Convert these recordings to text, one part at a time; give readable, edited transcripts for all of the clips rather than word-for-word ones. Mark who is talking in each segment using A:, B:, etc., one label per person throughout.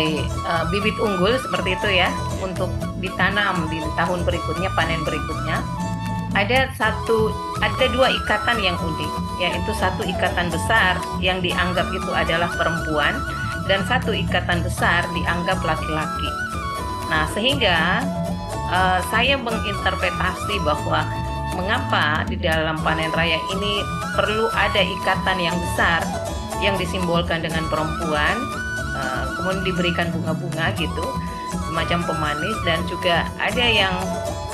A: sebagai bibit unggul seperti itu ya, untuk ditanam di tahun berikutnya, panen berikutnya. Ada dua ikatan yang unik, yaitu satu ikatan besar yang dianggap itu adalah perempuan dan satu ikatan besar dianggap laki-laki. Nah, sehingga saya menginterpretasi bahwa mengapa di dalam panen raya ini perlu ada ikatan yang besar yang disimbolkan dengan perempuan, kemudian diberikan bunga-bunga gitu, semacam pemanis, dan juga ada yang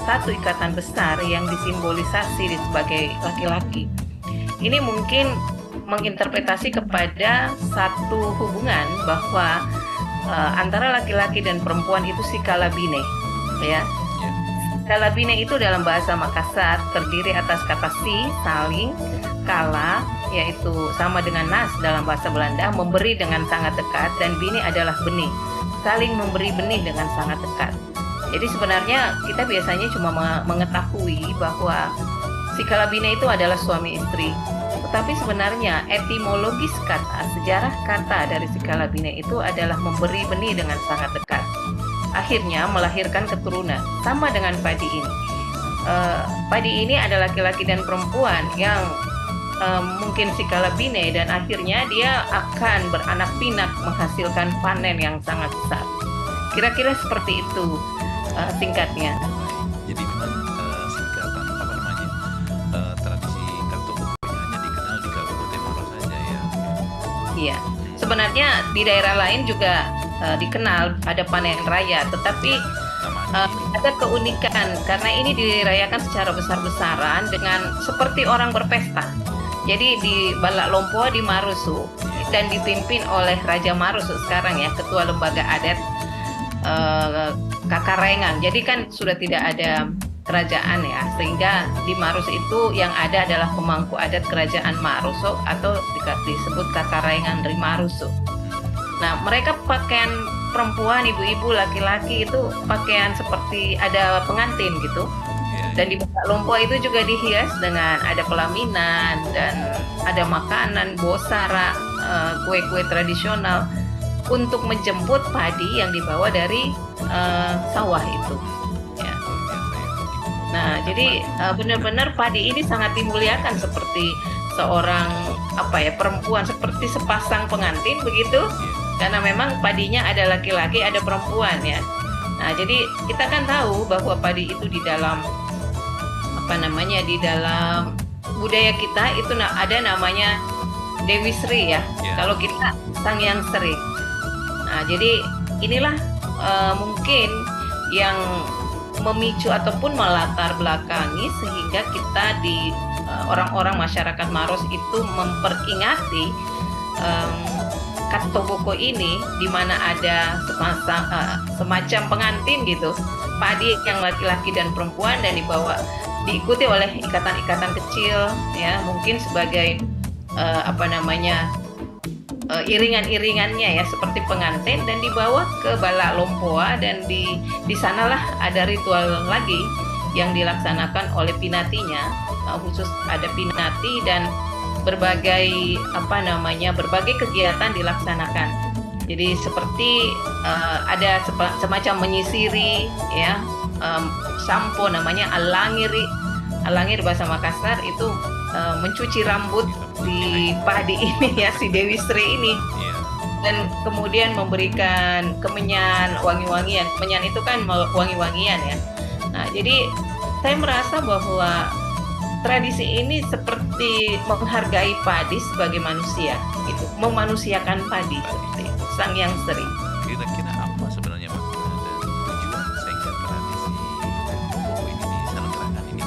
A: satu ikatan besar yang disimbolisasi sebagai laki-laki. Ini mungkin menginterpretasi kepada satu hubungan bahwa antara laki-laki dan perempuan itu sikalabine, ya. Sikalabine itu dalam bahasa Makassar terdiri atas kata si, saling, kala, yaitu sama dengan nas dalam bahasa Belanda, memberi dengan sangat dekat, dan bini adalah benih, saling memberi benih dengan sangat dekat. Jadi sebenarnya kita biasanya cuma mengetahui bahwa sikalabine itu adalah suami istri. Tetapi sebenarnya etimologis kata, sejarah kata dari sikalabine itu adalah memberi benih dengan sangat dekat. Akhirnya melahirkan keturunan, sama dengan padi ini. Padi ini ada laki-laki dan perempuan yang mungkin sikalabine, dan akhirnya dia akan beranak pinak menghasilkan panen yang sangat besar. Kira-kira seperti itu singkatnya.
B: Jadi memang singkatan apa namanya tradisi kartu buku ini hanya dikenal di Kabupaten Maros saja ya.
A: Iya, sebenarnya di daerah lain juga dikenal ada panen raya, tetapi ada keunikan karena ini dirayakan secara besar-besaran dengan seperti orang berpesta. Jadi di Balak Lompoa di Marusu dan dipimpin oleh Raja Marusu sekarang ya, ketua lembaga adat Kakarengan. Jadi kan sudah tidak ada kerajaan ya, sehingga di Marus itu yang ada adalah pemangku adat kerajaan Marusu atau disebut Kakarengan Rimarusu. Nah, mereka pakaian perempuan, ibu-ibu, laki-laki itu pakaian seperti ada pengantin gitu. Dan di Balak Lompoa itu juga dihias dengan ada pelaminan dan ada makanan, bosara, kue-kue tradisional untuk menjemput padi yang dibawa dari sawah itu. Ya. Nah, jadi benar-benar padi ini sangat dimuliakan seperti seorang perempuan, seperti sepasang pengantin begitu. Karena memang padinya ada laki-laki, ada perempuan ya. Nah, jadi kita kan tahu bahwa padi itu di dalam di dalam budaya kita itu ada namanya Dewi Sri ya. Kalau kita Sang Hyang Sri. Nah, jadi inilah mungkin yang memicu ataupun melatar belakangi sehingga kita di orang-orang masyarakat Maros itu memperingati Katoboko ini, di mana ada semacam pengantin gitu, padi yang laki-laki dan perempuan, dan diikuti oleh ikatan-ikatan kecil ya, mungkin sebagai iringan-iringannya ya, seperti pengantin, dan dibawa ke Balak Lompoa, dan di sanalah ada ritual lagi yang dilaksanakan oleh pinatinya, khusus ada pinati dan berbagai kegiatan dilaksanakan. Jadi seperti ada semacam menyisiri ya, sampo namanya alangir bahasa Makassar itu, mencuci rambut di padi ini ya, si Dewi Sri ini, dan kemudian memberikan kemenyan, wangi-wangian. Kemenyan itu kan wangi-wangian ya. Nah, jadi saya merasa bahwa tradisi ini seperti menghargai padi sebagai manusia, gitu, memanusiakan padi seperti itu, Sang Hyang Sri.
B: Kira-kira apa sebenarnya makna dan tujuan sehingga tradisi buku ini diselenggarakan ini?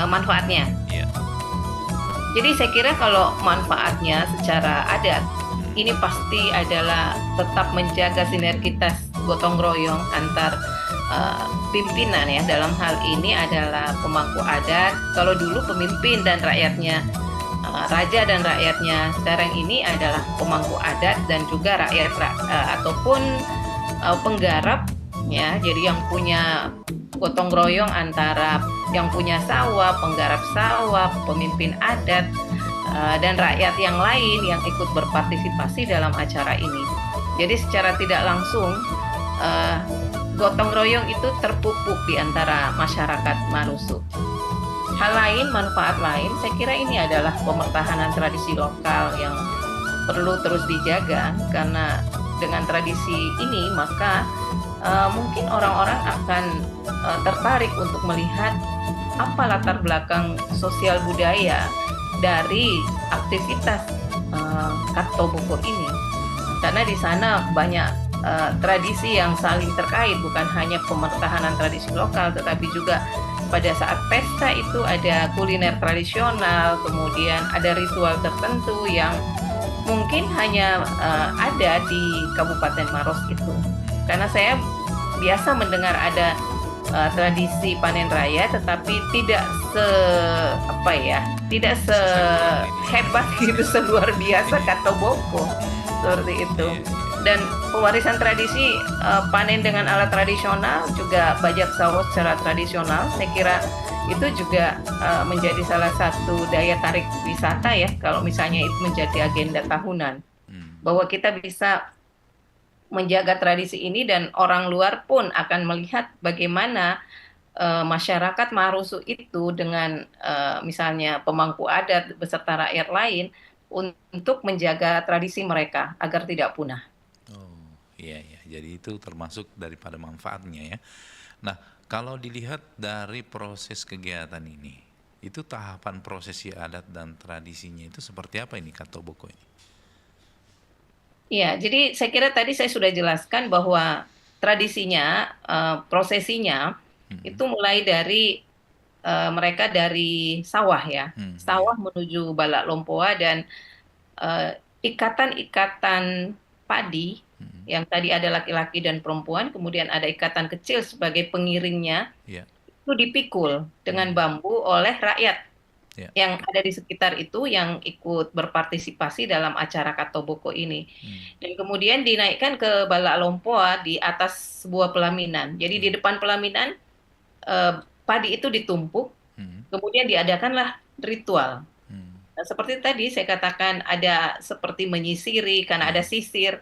A: Manfaatnya.
B: Iya.
A: Jadi saya kira kalau manfaatnya secara adat ini pasti adalah tetap menjaga sinergitas gotong royong antar pimpinan ya, dalam hal ini adalah pemangku adat. Kalau dulu pemimpin dan rakyatnya, raja dan rakyatnya, sekarang ini adalah pemangku adat dan juga rakyat ataupun penggarap ya. Jadi yang punya gotong royong antara yang punya sawah, penggarap sawah, pemimpin adat, dan rakyat yang lain yang ikut berpartisipasi dalam acara ini. Jadi secara tidak langsung eh, gotong royong itu terpupuk di antara masyarakat Marusu. Hal lain, manfaat lain, saya kira ini adalah pemertahanan tradisi lokal yang perlu terus dijaga karena dengan tradisi ini maka mungkin orang-orang akan tertarik untuk melihat apa latar belakang sosial budaya dari aktivitas Katto Boko ini. Karena di sana banyak tradisi yang saling terkait, bukan hanya pemertahanan tradisi lokal, tetapi juga pada saat pesta itu ada kuliner tradisional, kemudian ada ritual tertentu yang mungkin hanya ada di Kabupaten Maros itu. Karena saya biasa mendengar ada tradisi panen raya, tetapi tidak se apa ya, tidak sehebat gitu, seluar biasa Katto Boko seperti itu. Dan pewarisan tradisi panen dengan alat tradisional juga bajak sawah secara tradisional, saya kira itu juga menjadi salah satu daya tarik wisata ya, kalau misalnya itu menjadi agenda tahunan, bahwa kita bisa menjaga tradisi ini dan orang luar pun akan melihat bagaimana masyarakat Marusu itu dengan misalnya pemangku adat beserta rakyat lain untuk menjaga tradisi mereka agar tidak punah.
B: Oh, iya ya. Jadi itu termasuk daripada manfaatnya ya. Nah, kalau dilihat dari proses kegiatan ini, itu tahapan prosesi adat dan tradisinya itu seperti apa ini Katto Boko ini?
A: Iya, jadi saya kira tadi saya sudah jelaskan bahwa tradisinya, prosesinya
B: Hmm,
A: itu mulai dari mereka dari sawah ya,
B: iya.
A: sawah menuju Balak Lompoa dan eh, ikatan-ikatan padi
B: Hmm,
A: yang tadi ada laki-laki dan perempuan, kemudian ada ikatan kecil sebagai pengiringnya,
B: iya.
A: itu dipikul dengan
B: Hmm,
A: bambu oleh rakyat
B: iya.
A: yang ada di sekitar itu yang ikut berpartisipasi dalam acara Katoboko ini.
B: Hmm,
A: Dan kemudian dinaikkan ke Balak Lompoa di atas sebuah pelaminan. Jadi di
B: iya.
A: depan pelaminan eh, padi itu ditumpuk,
B: Hmm,
A: kemudian diadakanlah ritual.
B: hmm,
A: Nah, seperti tadi saya katakan ada seperti menyisiri karena ada
B: iya.
A: sisir,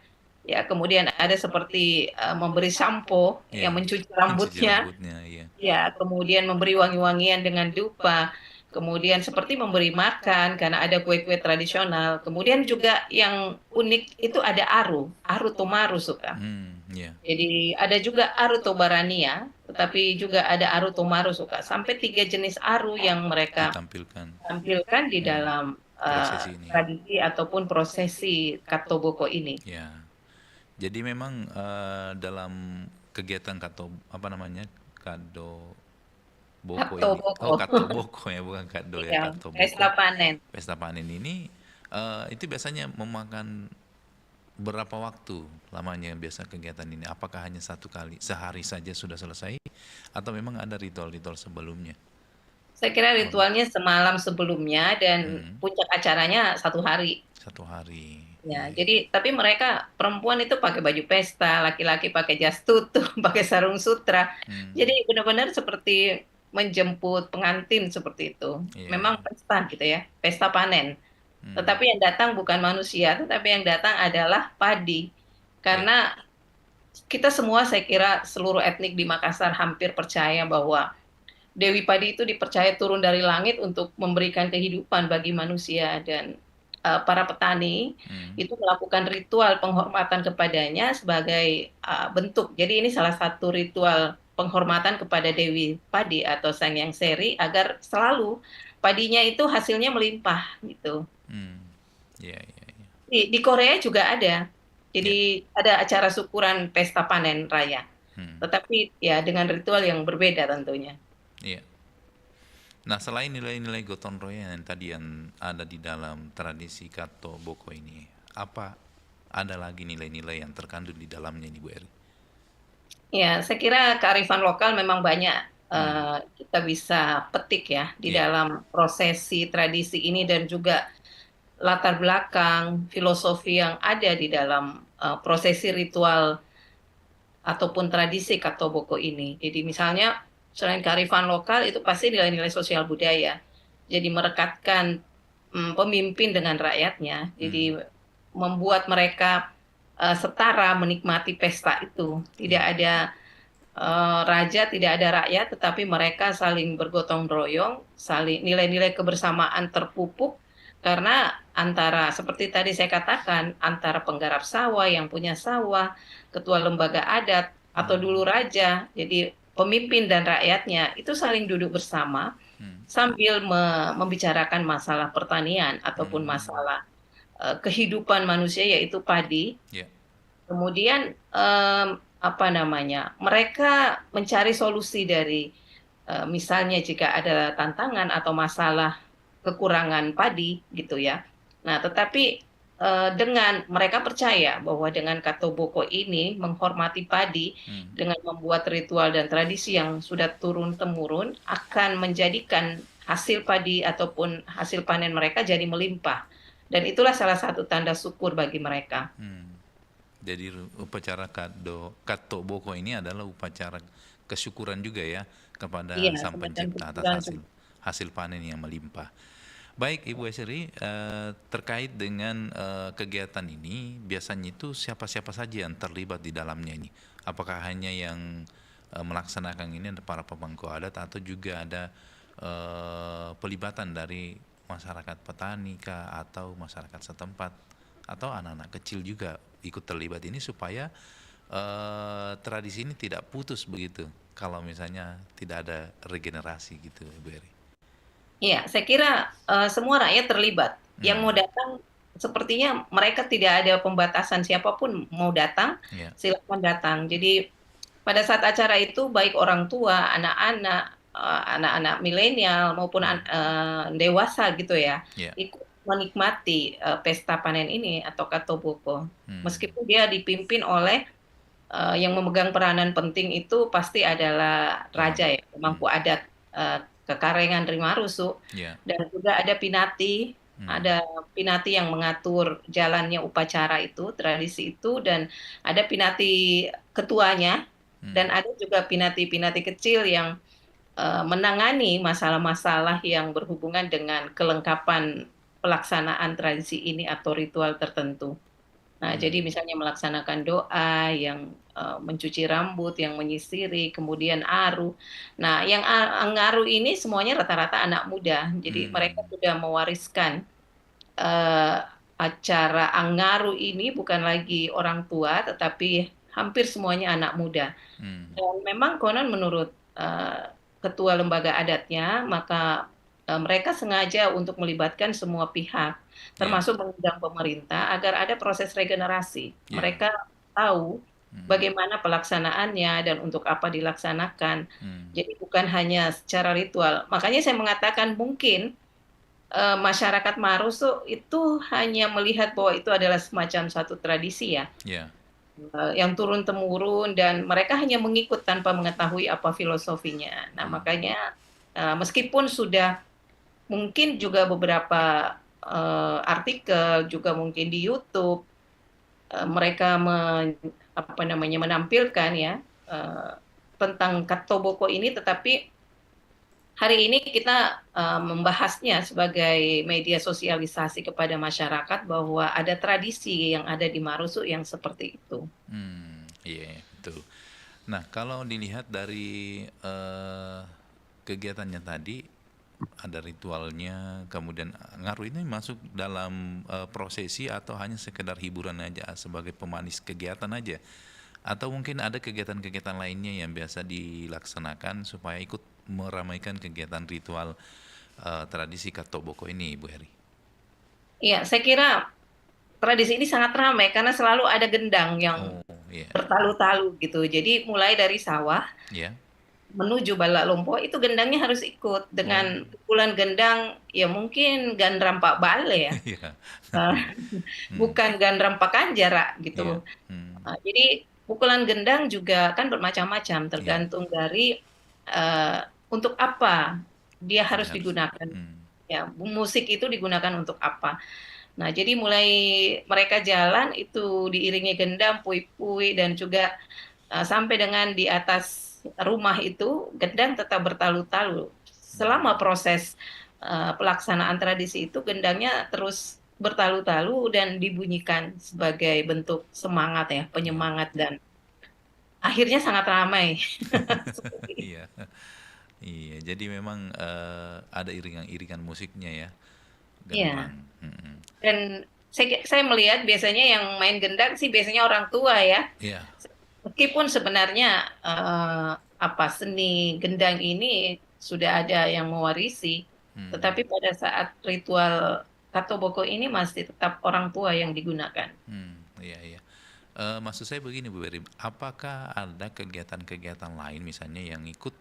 A: ya kemudian ada seperti memberi sampo
B: Iya.
A: yang mencuci
B: Mencuci
A: rambutnya,
B: rambutnya, iya.
A: ya, kemudian memberi wangi-wangian dengan dupa, kemudian seperti memberi makan karena ada kue-kue tradisional. Kemudian juga yang unik itu ada aru, aru tomaru suka.
B: Iya.
A: Jadi ada juga aru tobarania, tetapi juga ada aru tomaru suka. Sampai tiga jenis aru yang mereka
B: Ditampilkan.
A: tampilkan di
B: Hmm,
A: dalam
B: prosesi ini.
A: tradisi ataupun prosesi Katoboko ini.
B: Ya. Jadi memang dalam kegiatan Katto apa namanya? Kado Boko ini. Oh,
A: Katoboko,
B: Katto Boko ya, bukan Kado ya,
A: ya,
B: Katto
A: pesta
B: Boko.
A: panen.
B: Pesta panen ini itu biasanya memakan berapa waktu lamanya biasa kegiatan ini? Apakah hanya satu kali sehari saja sudah selesai atau memang ada ritual-ritual sebelumnya?
A: Saya kira
B: Hormat.
A: ritualnya semalam sebelumnya dan
B: Hmm,
A: puncak acaranya satu hari.
B: satu hari.
A: Ya,
B: Iya, iya.
A: jadi tapi mereka perempuan itu pakai baju pesta, laki-laki pakai jas tutup, pakai sarung sutra.
B: Hmm,
A: Jadi benar-benar seperti menjemput pengantin seperti itu.
B: iya,
A: Memang
B: iya.
A: pesta gitu ya, pesta panen.
B: Hmm,
A: Tetapi yang datang bukan manusia, tetapi yang datang adalah padi.
B: iya.
A: Karena kita semua saya kira seluruh etnik di Makassar hampir percaya bahwa Dewi Padi itu dipercaya turun dari langit untuk memberikan kehidupan bagi manusia dan para petani
B: Hmm,
A: itu melakukan ritual penghormatan kepadanya sebagai bentuk. Jadi ini salah satu ritual penghormatan kepada Dewi Padi atau Sang Yang Seri agar selalu padinya itu hasilnya melimpah gitu.
B: hmm. Iya, iya, iya.
A: Di Korea juga ada.
B: Iya.
A: Jadi ada acara syukuran pesta panen raya.
B: Hmm,
A: Tetapi ya dengan ritual yang berbeda tentunya.
B: iya. Nah, selain nilai-nilai gotong royong yang tadi yang ada di dalam tradisi Katto Boko ini, apa ada lagi nilai-nilai yang terkandung di dalamnya nih Bu Eri?
A: Ya, saya kira kearifan lokal memang banyak
B: Hmm,
A: kita bisa petik ya di
B: iya.
A: dalam prosesi tradisi ini dan juga latar belakang filosofi yang ada di dalam prosesi ritual ataupun tradisi Katoboko ini. Jadi misalnya selain kearifan lokal itu pasti nilai-nilai sosial budaya. Jadi merekatkan pemimpin dengan rakyatnya.
B: Hmm,
A: Jadi membuat mereka setara menikmati pesta itu. Tidak
B: Iya.
A: ada raja, tidak ada rakyat, tetapi mereka saling bergotong royong, saling nilai-nilai kebersamaan terpupuk karena antara seperti tadi saya katakan antara penggarap sawah yang punya sawah, ketua lembaga adat atau
B: Hmm.
A: dulu raja, jadi pemimpin dan rakyatnya itu saling duduk bersama
B: Hmm.
A: sambil membicarakan masalah pertanian ataupun
B: Hmm.
A: masalah kehidupan manusia yaitu padi.
B: Ya.
A: Kemudian, apa namanya, mereka mencari solusi dari, misalnya jika ada tantangan atau masalah kekurangan padi gitu ya. Nah, tetapi, dengan mereka percaya bahwa dengan Katoboko ini menghormati padi,
B: Hmm.
A: dengan membuat ritual dan tradisi yang sudah turun-temurun akan menjadikan hasil padi ataupun hasil panen mereka jadi melimpah. Dan itulah salah satu tanda syukur bagi mereka.
B: Hmm. Jadi upacara Kato Boko ini adalah upacara kesyukuran juga ya kepada
A: Iya,
B: Sang
A: semacam
B: Pencipta atas
A: kuburan
B: hasil panen yang melimpah. Baik Ibu Esri, terkait dengan kegiatan ini, biasanya itu siapa-siapa saja yang terlibat di dalamnya ini? Apakah hanya yang melaksanakan ini ada para pemangku adat atau juga ada pelibatan dari masyarakat petani kah atau masyarakat setempat atau anak-anak kecil juga ikut terlibat ini supaya tradisi ini tidak putus begitu kalau misalnya tidak ada regenerasi gitu Ibu Eri.
A: Iya, saya kira semua rakyat terlibat. Yang mau
B: Hmm.
A: datang, sepertinya mereka tidak ada pembatasan siapapun mau datang,
B: Ya.
A: silakan datang. Jadi pada saat acara itu baik orang tua, anak-anak, anak-anak milenial maupun
B: Hmm.
A: dewasa gitu ya,
B: Ya.
A: ikut menikmati pesta panen ini atau Katoboko.
B: Hmm.
A: Meskipun dia dipimpin oleh yang memegang peranan penting itu pasti adalah
B: Orang.
A: raja ya, pemangku
B: Hmm.
A: adat Kekarengan Rimarusu,
B: Ya.
A: dan juga
B: Hmm.
A: ada pinati yang mengatur jalannya upacara itu, tradisi itu, dan ada pinati ketuanya, dan
B: Hmm.
A: ada juga pinati-pinati kecil yang menangani masalah-masalah yang berhubungan dengan kelengkapan pelaksanaan tradisi ini atau ritual tertentu. Nah, jadi
B: Hmm.
A: misalnya melaksanakan doa yang mencuci rambut, yang menyisiri, kemudian aru. Nah, yang ngaru ini semuanya rata-rata anak muda. Jadi mereka
B: Hmm.
A: sudah mewariskan eh, acara Angaru ini bukan lagi orang tua, tetapi hampir semuanya anak muda.
B: Hmm.
A: Dan memang konon menurut eh, ketua lembaga adatnya, maka mereka sengaja untuk melibatkan semua pihak,
B: Ya.
A: termasuk mengundang pemerintah agar ada proses regenerasi.
B: Ya.
A: Mereka tahu
B: Hmm.
A: bagaimana pelaksanaannya dan untuk apa dilaksanakan.
B: Hmm.
A: Jadi bukan hanya secara ritual. Makanya saya mengatakan mungkin masyarakat Marusu itu hanya melihat bahwa itu adalah semacam satu tradisi ya,
B: Ya.
A: yang turun-temurun dan mereka hanya mengikut tanpa mengetahui apa filosofinya. Nah,
B: Hmm.
A: makanya meskipun sudah mungkin juga beberapa artikel juga mungkin di YouTube mereka apa namanya menampilkan ya eh, tentang Katoboko ini, tetapi hari ini kita membahasnya sebagai media sosialisasi kepada masyarakat bahwa ada tradisi yang ada di Marusu yang seperti itu.
B: Hmm. Iya, iya, betul. Nah, kalau dilihat dari kegiatannya tadi, ada ritualnya, kemudian ngaruh ini masuk dalam prosesi atau hanya sekedar hiburan aja sebagai pemanis kegiatan aja? Atau mungkin ada kegiatan-kegiatan lainnya yang biasa dilaksanakan supaya ikut meramaikan kegiatan ritual tradisi Katoboko ini, Bu Heri?
A: Iya, saya kira tradisi ini sangat ramai karena selalu ada gendang yang
B: Oh, iya.
A: bertalu-talu gitu. Jadi mulai dari sawah
B: Ya.
A: menuju Balalompo itu gendangnya harus ikut dengan
B: Oh,
A: pukulan gendang ya mungkin gandram Pak Bale ya.
B: iya.
A: Eh,
B: Hmm.
A: bukan gandram Pak Kanjara
B: Iya.
A: gitu.
B: Hmm.
A: Jadi pukulan gendang juga kan bermacam-macam
B: Iya.
A: tergantung dari eh, untuk apa dia harus
B: Dia harus.
A: digunakan.
B: Hmm.
A: Ya, musik itu digunakan untuk apa? Nah, jadi mulai mereka jalan itu diiringi gendang, pui-pui dan juga sampai dengan di atas rumah itu gendang tetap bertalu-talu. Selama
B: Hmm.
A: proses pelaksanaan tradisi itu gendangnya terus bertalu-talu dan dibunyikan sebagai bentuk semangat ya,
B: Iya.
A: penyemangat dan akhirnya sangat ramai. Seperti itu.
B: Iya. Iya, jadi memang ada iringan-iringan musiknya ya,
A: Iya.
B: gendang. Mm-mm.
A: Dan saya melihat biasanya yang main gendang sih biasanya orang tua ya.
B: Iya.
A: Meskipun sebenarnya apa seni gendang ini sudah ada yang mewarisi,
B: Hmm.
A: tetapi pada saat ritual Katoboko ini masih tetap orang tua yang digunakan.
B: Iya, iya. Maksud saya begini Bu Beri, apakah ada kegiatan-kegiatan lain misalnya yang ikut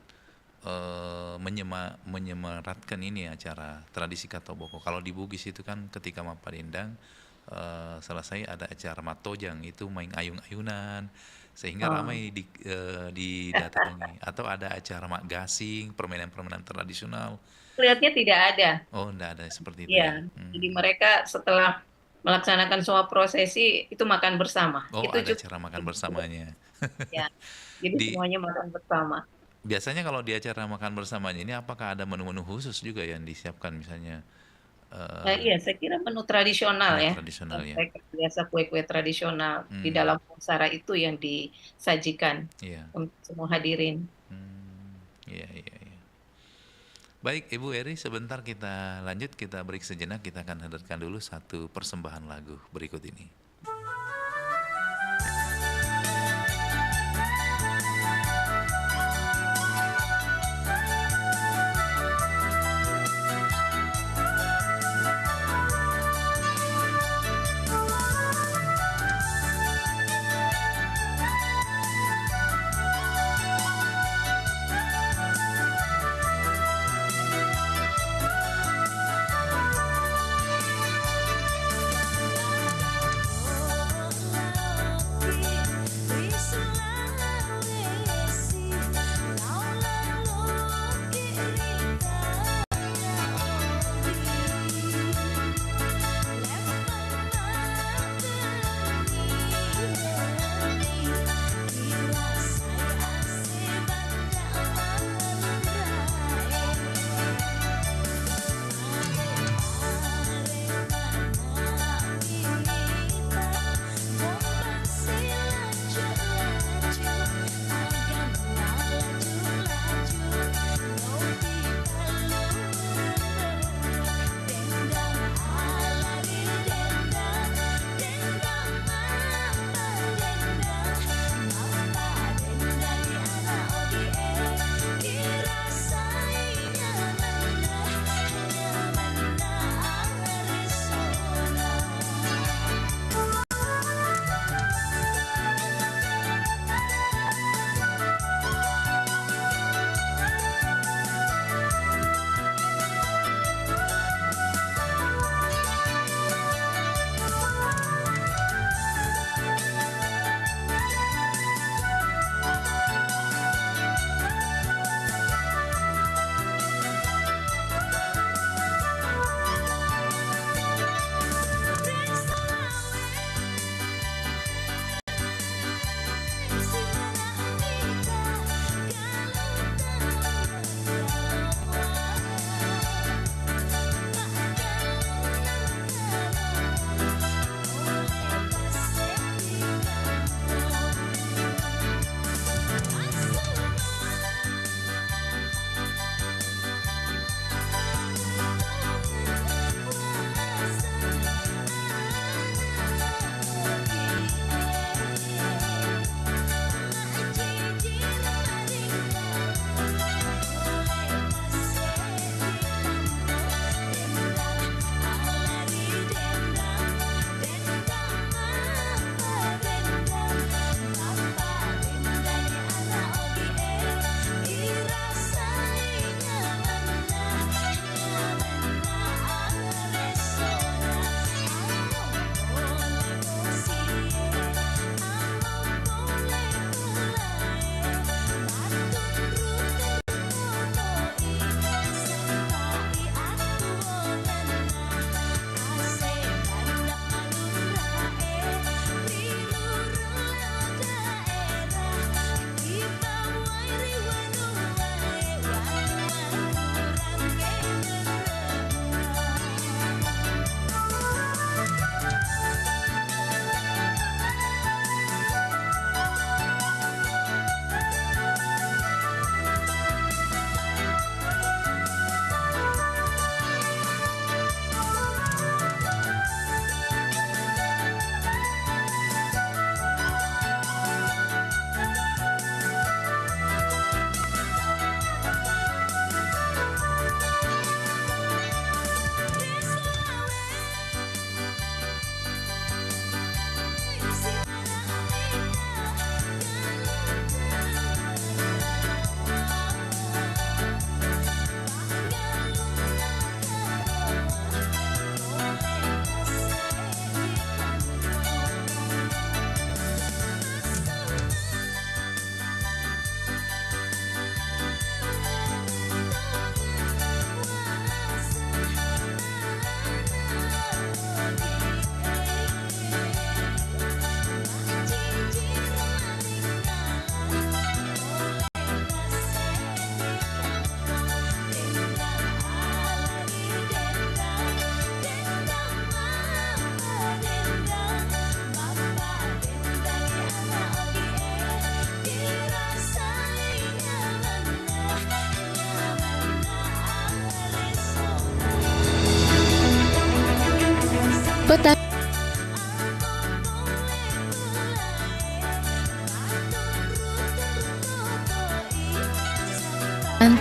B: menyemaratkan ini acara tradisi Katoboko? Kalau di Bugis itu kan ketika Maparindang selesai ada acara Matojang, itu main ayung-ayunan sehingga
A: Oh,
B: ramai didatangi, atau ada acara Mak Gasing, permainan-permainan tradisional.
A: Lihatnya tidak ada.
B: Oh, enggak ada seperti itu
A: Ya,
B: ya.
A: jadi mereka setelah melaksanakan semua prosesi itu makan bersama.
B: Oh,
A: Itu
B: ada
A: cukup.
B: acara makan bersamanya.
A: Ya, jadi
B: Di
A: semuanya makan bersama.
B: Biasanya kalau di acara makan bersamanya ini apakah ada menu-menu khusus juga yang disiapkan misalnya
A: Nah,
B: eh
A: iya, saya kira menu tradisional
B: menu
A: ya.
B: tradisional ya?
A: Mereka biasa kue-kue tradisional di
B: Hmm,
A: dalam pusara itu yang disajikan
B: iya.
A: untuk semua hadirin.
B: Hmm, iya, iya, iya. Baik, Ibu Eri, sebentar kita lanjut, kita break sejenak, kita akan hadirkan dulu satu persembahan lagu berikut ini.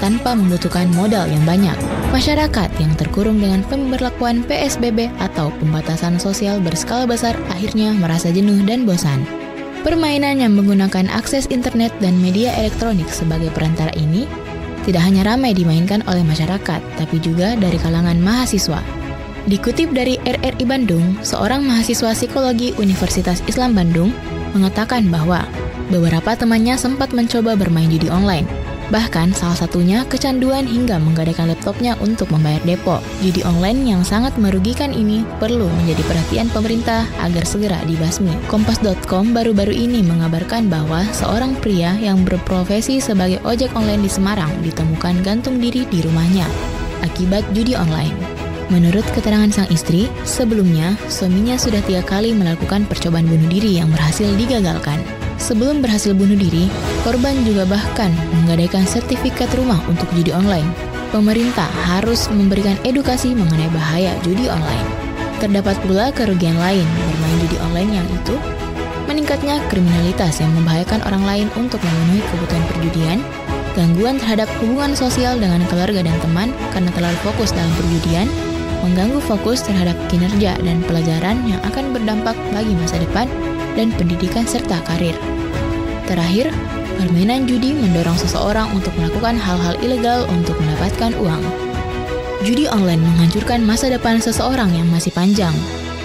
C: tanpa membutuhkan modal yang banyak. Masyarakat yang terkurung dengan pemberlakuan PSBB atau pembatasan sosial berskala besar akhirnya merasa jenuh dan bosan. Permainan yang menggunakan akses internet dan media elektronik sebagai perantara ini tidak hanya ramai dimainkan oleh masyarakat, tapi juga dari kalangan mahasiswa. Dikutip dari RRI Bandung, seorang mahasiswa psikologi Universitas Islam Bandung mengatakan bahwa beberapa temannya sempat mencoba bermain judi online. Bahkan salah satunya kecanduan hingga menggadaikan laptopnya untuk membayar depo. Judi online yang sangat merugikan ini perlu menjadi perhatian pemerintah agar segera dibasmi. Kompas.com baru-baru ini mengabarkan bahwa seorang pria yang berprofesi sebagai ojek online di Semarang ditemukan gantung diri di rumahnya akibat judi online. Menurut keterangan sang istri, sebelumnya suaminya sudah 3 kali melakukan percobaan bunuh diri yang berhasil digagalkan. Sebelum berhasil bunuh diri, korban juga bahkan menggadaikan sertifikat rumah untuk judi online. Pemerintah harus memberikan edukasi mengenai bahaya judi online. Terdapat pula kerugian lain bermain judi online yang itu meningkatnya kriminalitas yang membahayakan orang lain untuk memenuhi kebutuhan perjudian, gangguan terhadap hubungan sosial dengan keluarga dan teman karena terlalu fokus dalam perjudian, mengganggu fokus terhadap kinerja dan pelajaran yang akan berdampak bagi masa depan dan pendidikan serta karir. Terakhir, permainan judi mendorong seseorang untuk melakukan hal-hal ilegal untuk mendapatkan uang. Judi online menghancurkan masa depan seseorang yang masih panjang,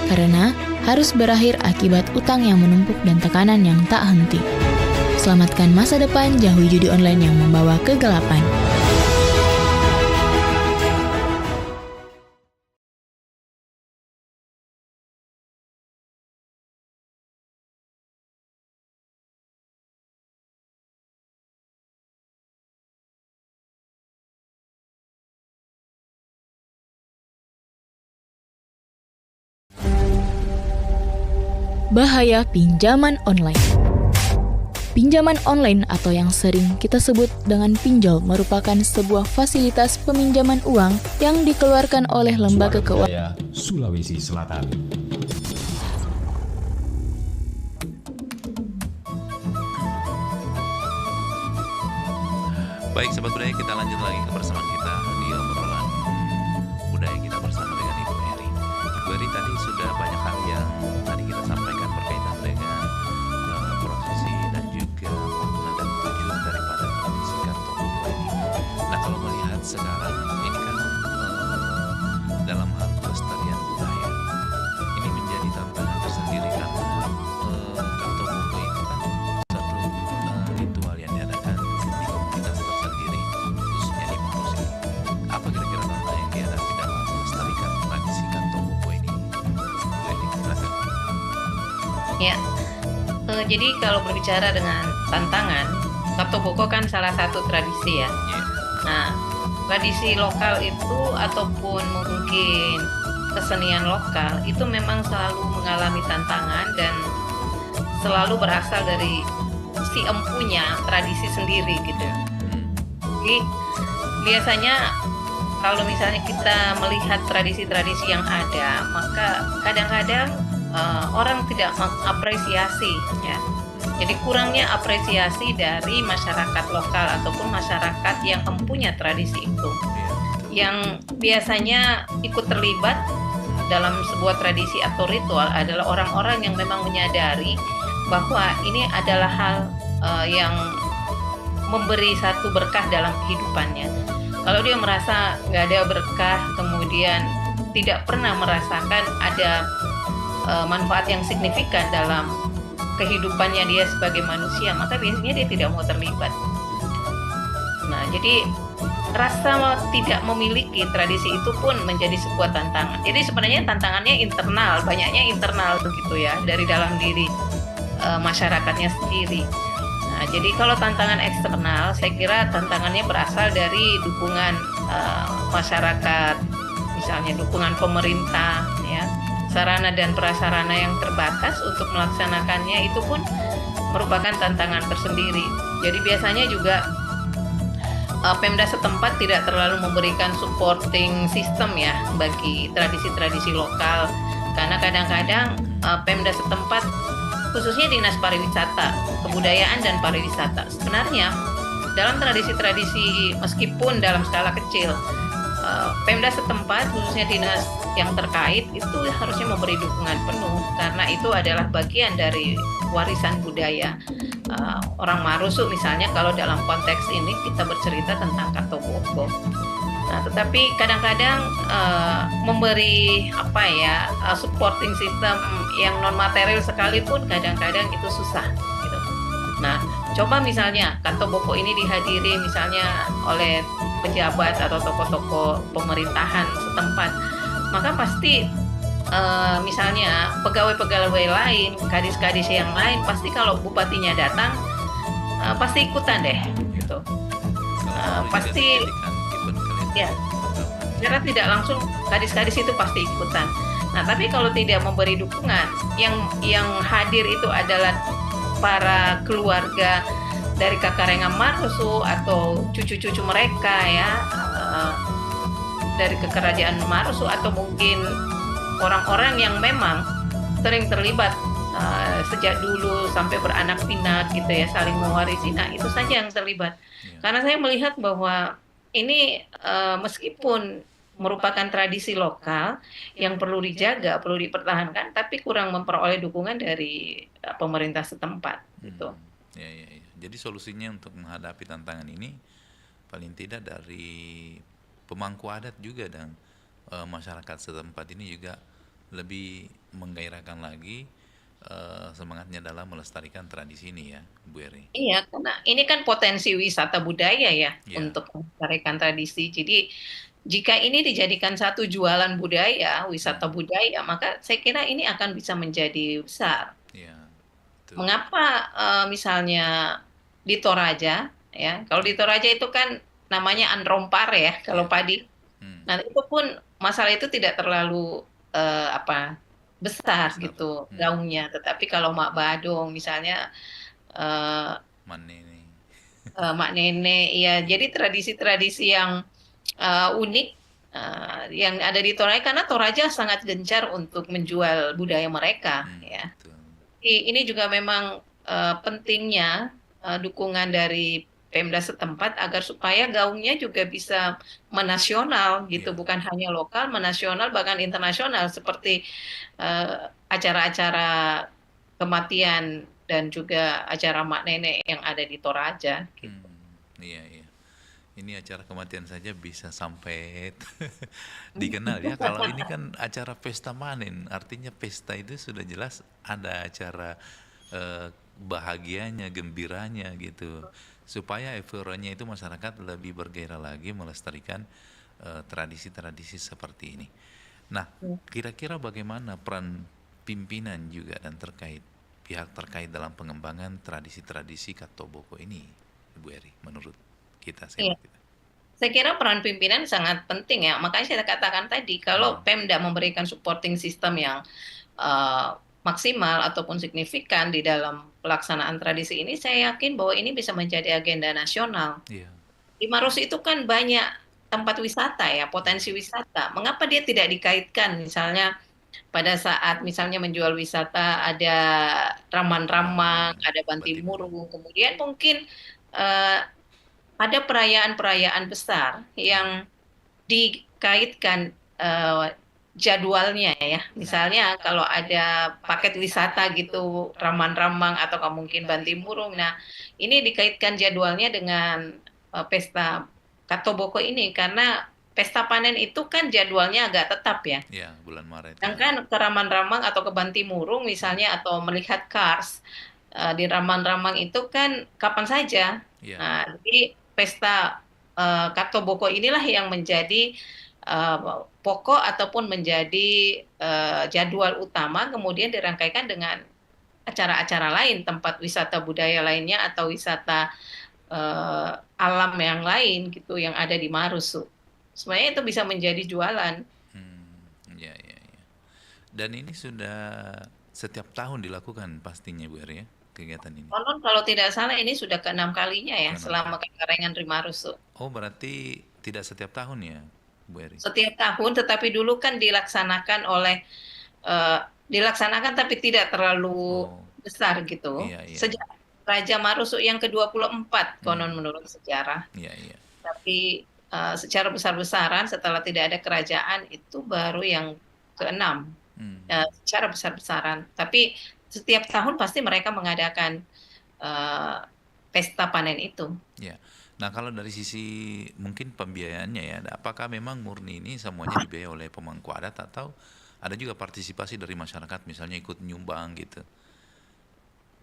C: karena harus berakhir akibat utang yang menumpuk dan tekanan yang tak henti. Selamatkan masa depan, jauhi judi online yang membawa kegelapan. Bahaya pinjaman online. Pinjaman online atau yang sering kita sebut dengan pinjol merupakan sebuah fasilitas peminjaman uang yang dikeluarkan oleh lembaga keuangan
D: Sulawesi Selatan.
B: Baik, Sobat Budaya, kita lanjut lagi kebersamaan kita di obrolan budaya kita bersama dengan Ibu Eri. Bu Eri, tadi sudah banyak hal yang tadi kita sampaikan berkaitan dengan prosesi dan juga makna dan tujuan daripada tradisi Karto Buku ini. Nah, kalau melihat sekarang ini kan dalam hal pelestarian budaya ini menjadi tantangan tersendiri karena Karto Buku itu kan satu ritual yang diadakan di komunitas tersendiri, khususnya di Maros ini. Apa kira-kira tantangan yang dihadapi dalam melestarikan tradisi Karto Buku ini? Bu Eri, silakan.
A: Ya, jadi kalau berbicara dengan tantangan, Karto Boko kan salah satu tradisi ya.
B: Iya.
A: Nah, tradisi lokal itu ataupun mungkin kesenian lokal itu memang selalu mengalami tantangan dan selalu berasal dari si empunya tradisi sendiri gitu. Jadi biasanya kalau misalnya kita melihat tradisi-tradisi yang ada, maka kadang-kadang orang tidak mengapresiasi ya. Jadi kurangnya apresiasi dari masyarakat lokal ataupun masyarakat yang empunya tradisi itu, yang biasanya ikut terlibat dalam sebuah tradisi atau ritual adalah orang-orang yang memang menyadari bahwa ini adalah hal yang memberi satu berkah dalam kehidupannya. Kalau dia merasa nggak ada berkah, kemudian tidak pernah merasakan ada manfaat yang signifikan dalam kehidupannya dia sebagai manusia, maka biasanya dia tidak mau terlibat. Nah, jadi rasa tidak memiliki tradisi itu pun menjadi sebuah tantangan. Jadi sebenarnya tantangannya internal, banyaknya internal begitu ya, dari dalam diri masyarakatnya sendiri. Nah, jadi kalau tantangan eksternal, saya kira tantangannya berasal dari dukungan masyarakat, misalnya dukungan pemerintah, ya, sarana dan prasarana yang terbatas untuk melaksanakannya itu pun merupakan tantangan tersendiri. Jadi biasanya juga Pemda setempat tidak terlalu memberikan supporting system ya bagi tradisi-tradisi lokal, karena kadang-kadang Pemda setempat, khususnya Dinas Pariwisata, Kebudayaan dan Pariwisata, sebenarnya dalam tradisi-tradisi meskipun dalam skala kecil, Pemda setempat khususnya dinas yang terkait itu harusnya memberi dukungan penuh karena itu adalah bagian dari warisan budaya orang Marusu misalnya kalau dalam konteks ini kita bercerita tentang Katoboko. Nah, tetapi kadang-kadang memberi supporting system yang non material sekalipun kadang-kadang itu susah gitu. Nah, coba misalnya Katoboko ini dihadiri misalnya oleh pejabat atau tokoh-tokoh pemerintahan setempat, maka pasti misalnya pegawai-pegawai lain, kadis-kadis yang lain, pasti kalau bupatinya datang pasti ikutan deh, gitu. Pasti ya, secara tidak langsung kadis-kadis itu pasti ikutan. Nah, tapi kalau tidak memberi dukungan, yang hadir itu adalah para keluarga dari Kakarengan Marusu atau cucu-cucu mereka ya, dari kekerajaan Marusu atau mungkin orang-orang yang memang sering terlibat sejak dulu sampai beranak pinak gitu ya, saling mewarisi. Nah, itu saja yang terlibat. Karena saya melihat bahwa ini meskipun merupakan tradisi lokal yang perlu dijaga, perlu dipertahankan, tapi kurang memperoleh dukungan dari pemerintah setempat gitu.
B: Ya. Jadi solusinya untuk menghadapi tantangan ini paling tidak dari pemangku adat juga dan masyarakat setempat ini juga lebih menggairahkan lagi semangatnya dalam melestarikan tradisi ini ya, Bu Eri.
A: Iya, karena ini kan potensi wisata budaya ya untuk melestarikan tradisi. Jadi jika ini dijadikan satu jualan budaya, wisata budaya, maka saya kira ini akan bisa menjadi besar.
B: Ya, betul.
A: Mengapa misalnya di Toraja ya, kalau di Toraja itu kan namanya andrompar ya kalau padi. Nah, itu pun masalah itu tidak terlalu besar gitu gaungnya, tetapi kalau Mak Badong misalnya Mak Nene ya, jadi tradisi-tradisi yang unik yang ada di Toraja karena Toraja sangat gencar untuk menjual budaya mereka ya. Ini juga memang pentingnya dukungan dari Pemda setempat agar supaya gaungnya juga bisa menasional gitu, bukan hanya lokal, menasional bahkan internasional seperti acara-acara kematian dan juga acara Mak Nenek yang ada di Toraja. Gitu.
B: Iya. Ini acara kematian saja bisa sampai dikenal ya. Kalau ini kan acara pesta panen, artinya pesta itu sudah jelas ada acara bahagianya, gembiranya gitu. Supaya euforianya itu masyarakat lebih bergairah lagi melestarikan tradisi-tradisi seperti ini. Nah, kira-kira bagaimana peran pimpinan juga dan pihak terkait dalam pengembangan tradisi-tradisi Katoboko ini, Bu Eri, menurut kita?
A: Saya kira peran pimpinan sangat penting ya. Makanya saya katakan tadi, kalau Pemda memberikan supporting system yang maksimal ataupun signifikan di dalam pelaksanaan tradisi ini, saya yakin bahwa ini bisa menjadi agenda nasional. Di Maros itu kan banyak tempat wisata ya, potensi wisata. Mengapa dia tidak dikaitkan misalnya pada saat misalnya menjual wisata ada ramang-ramang, ada bantimurung, kemudian mungkin ada perayaan-perayaan besar yang dikaitkan jadwalnya ya, misalnya kalau ada paket wisata gitu, ramang-ramang atau mungkin bantimurung, nah ini dikaitkan jadwalnya dengan pesta Katoboko ini, karena pesta panen itu kan jadwalnya agak tetap ya.
B: Iya, bulan Maret.
A: Sedangkan ke ramang-ramang atau ke bantimurung misalnya, atau melihat Kars di ramang-ramang itu kan kapan saja. Nah, jadi pesta Katoboko inilah yang menjadi pokok ataupun menjadi jadwal utama, kemudian dirangkaikan dengan acara-acara lain, tempat wisata budaya lainnya atau wisata alam yang lain gitu yang ada di Marusu. Sebenarnya itu bisa menjadi jualan.
B: Ya. Dan ini sudah setiap tahun dilakukan pastinya, Bu Eri ya, kegiatan ini.
A: Konon kalau tidak salah ini sudah ke-6 kalinya ya selama Kakarengan di Marusu.
B: Oh, berarti tidak setiap tahun ya, Bu Eri?
A: Setiap tahun, tetapi dulu kan dilaksanakan tapi tidak terlalu besar gitu.
B: Iya.
A: Sejak Raja Marusuk yang ke-24 konon menurut sejarah.
B: Iya, iya.
A: Tapi secara besar-besaran setelah tidak ada kerajaan itu baru yang ke-6 secara besar-besaran. Tapi setiap tahun pasti mereka mengadakan eh, pesta panen itu.
B: Ya. Nah, kalau dari sisi mungkin pembiayaannya ya, apakah memang murni ini semuanya dibiayai oleh pemangku adat atau ada juga partisipasi dari masyarakat misalnya ikut nyumbang gitu?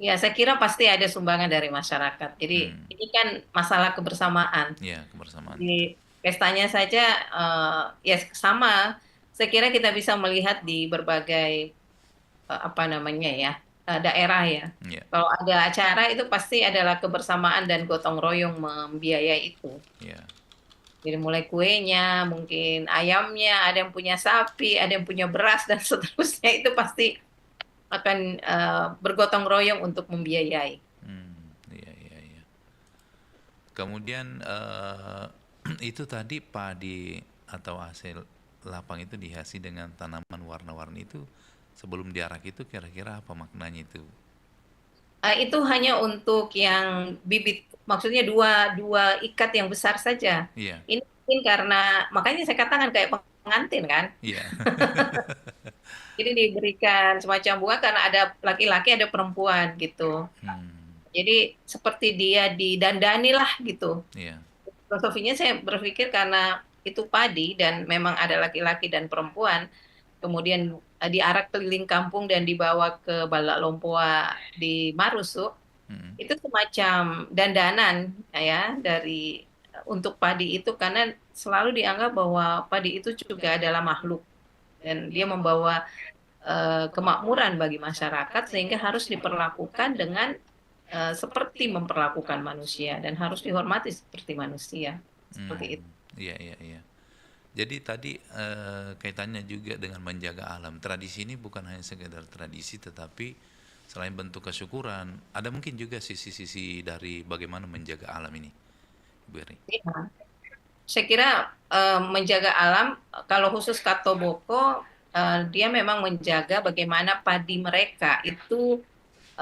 A: Ya, saya kira pasti ada sumbangan dari masyarakat. Jadi
B: Hmm,
A: ini kan masalah kebersamaan.
B: ya kebersamaan.
A: Di pestanya saja ya sama. Saya kira kita bisa melihat di berbagai apa namanya ya daerah ya.
B: Ya,
A: Kalau ada acara itu pasti adalah kebersamaan dan gotong royong membiayai itu.
B: ya.
A: Jadi mulai kuenya, mungkin ayamnya, ada yang punya sapi, ada yang punya beras dan seterusnya itu pasti akan bergotong royong untuk membiayai.
B: Iya, iya, iya. Kemudian itu tadi padi atau hasil lapang itu dihiasi dengan tanaman warna-warni itu sebelum diarak itu kira-kira apa maknanya itu?
A: Itu hanya untuk yang bibit, maksudnya dua dua ikat yang besar saja.
B: Iya,
A: Ini mungkin karena makanya saya katakan kayak pengantin kan.
B: iya.
A: Jadi diberikan semacam bunga karena ada laki-laki ada perempuan gitu. Jadi seperti dia didandani lah gitu.
B: Iya.
A: Filosofinya saya berpikir karena itu padi dan memang ada laki-laki dan perempuan, kemudian diarak keliling kampung dan dibawa ke Balak Lompoa di Marusu,
B: Mm,
A: itu semacam dandanan ya dari untuk padi itu karena selalu dianggap bahwa padi itu juga adalah makhluk dan dia membawa kemakmuran bagi masyarakat sehingga harus diperlakukan dengan seperti memperlakukan manusia dan harus dihormati seperti manusia. Seperti itu.
B: iya, iya, iya. Jadi tadi kaitannya juga dengan menjaga alam. Tradisi ini bukan hanya sekedar tradisi, tetapi selain bentuk kesyukuran, ada mungkin juga sisi-sisi dari bagaimana menjaga alam ini, Bu Eri.
A: Ya. Saya kira menjaga alam, kalau khusus Katoboko, dia memang menjaga bagaimana padi mereka itu